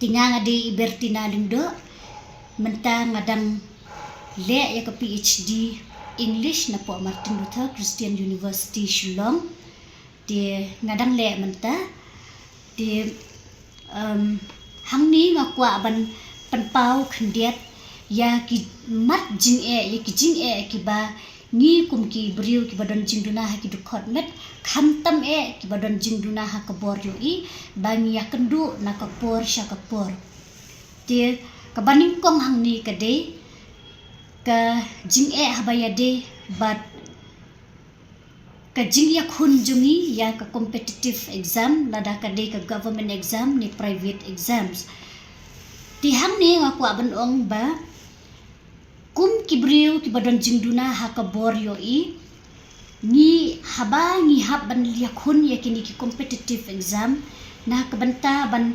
tinga ngadi Ibertina lindo menta ngadang le ya ke PhD English na po Martin Luther Christian University Shillong di ngadang le menta di hang ni ngakwa ban panpau khendiat ya ki mat jing ya ki jing ki ba ni kum ki briu ki badon jing duna ha ki dukot met khamtam ki badon jing duna ha ka bor yo i bangi ya kendu na ka por sha ka por te ka baning kong hang ni ka de ka jing ha ba ya de but ka jing ya khun jungi ya ka competitive exam lada ka de ka government exam ni private exams ti hang ni ngaku aban ong ba kum kibriu ki badon jingduna ha ka bor yo i ni haba ni hab ban liya khun ya kini ki competitive exam na ka banta ban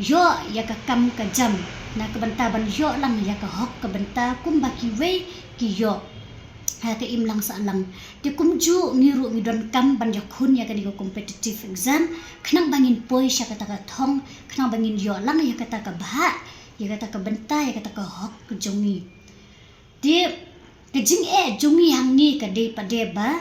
yo ya ka kam ka jam na ka banta ban yo lang ya ka hok ka banta kum ba ki we ki yo ha ka im lang sa lang ti kum ju ngiru ngidon kam ban ya khun ya kini ko competitive exam khnang bangin poi sya kata ka thong khnang bangin yo lang ya kata ka bha ya kata ka banta ya kata ka hok ka jongi dia kejing jungi hang ni ka de pade ba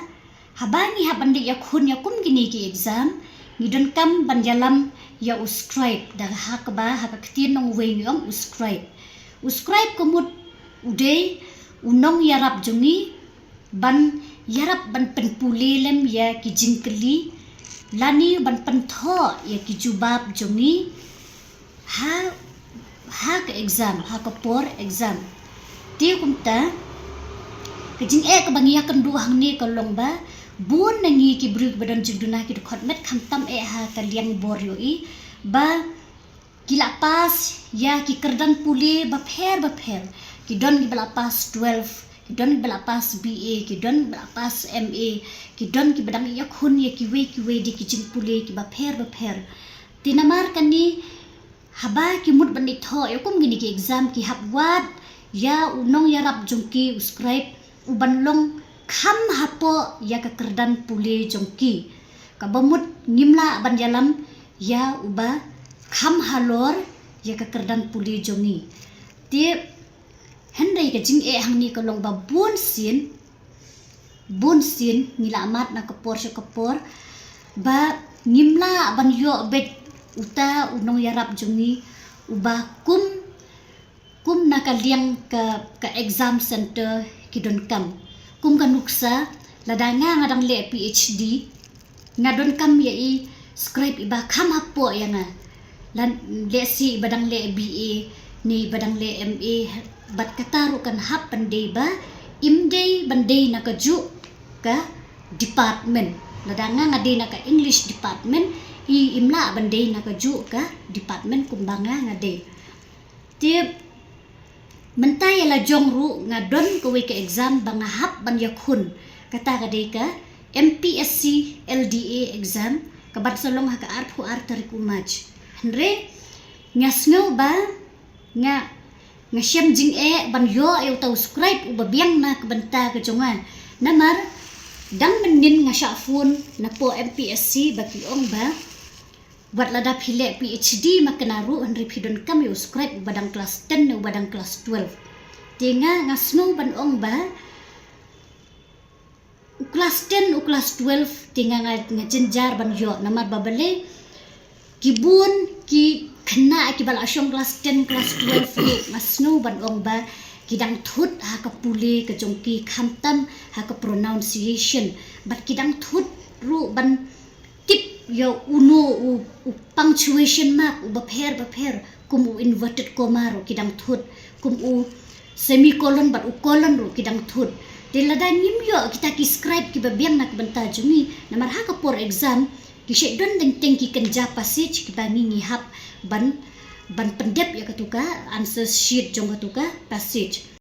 habani habande ya khun ya kum gini ki exam ngidon kam banjalam ya uscribe da hak ba hak ktin nong we ngong uscribe kumut ude unong yarap jungi ban yarap ban penpulilem ya ki jingkeli lani ban pentho ya ki jubab jungi ha ka exam ha ka por exam dia kumta kejing kebangiya kendu hang ni kolong ba bun nangi ki bruk badan jingduna ki khot met khamtam ha kaliang bor yo i ba kila pas ya ki kerdan puli ba pher ki don ki bala pas 12 ki don bala pas BA ki don bala pas MA ki don ki badang ya khun ya ki we di ki jing puli ki ba pher tinamar kani haba ki mut bandit tho ya kum gini ki exam ki habwat ya unong yarap jongki uscribe uban long kham hapo ya ka kerdan pule jongki ka bamut ngimla ban jalam ya uba kham halor ya ka kerdan pule jongi ti hendai ka jing hang ni ka long ba bun sin ngila amat na kapor ba ngimla ban yo bet uta unong yarap jongi uba kum nakaliang ka exam center kidon kam kum kanuksa ladanga ngadang le PhD ngadon kam ya i scribe iba kam hapo ya nga lan le si badang le BA ni badang le MA bat kataru kan hap pandai ba imday bandai nakaju ka department ladanga ngade na ka English department i imla bandai nakaju ka department kumbanga ngade tip mentaya la jongru ngadon kowe ke exam bang hap ban yakhun kata kade ka MPSC LDA exam kabar solong ha ka arpu tarik umaj henre ngasno ba nga syam jing ban yo ayo tau scribe ubabiang na kabanta ka jonga namar dang menin nga syafun na po MPSC baki ong ba buat lada pile PhD makanaru henry pidon kami uscribe badang kelas 10 na badang kelas 12 tinga ngasno ban ong ba kelas 10 u kelas 12 tinga ngajenjar ban yo namar babale kibun ki kena ki bala asyong kelas 10 kelas 12 ngasno ban ong ba kidang thut ha ka pule ka jongki khamtam ha ka pronunciation bat kidang thut ru ban yo uno u punctuation mark u bapher kum u inverted comma ro kidang thut kum u semicolon bat u colon ro kidang thut dilada nim yo kita ki scribe ki babiang nak benta jumi namar ha ka por exam ki shedon deng ki kenja passage ki bangi ngihap ban pendep ya katuka answer sheet jong katuka passage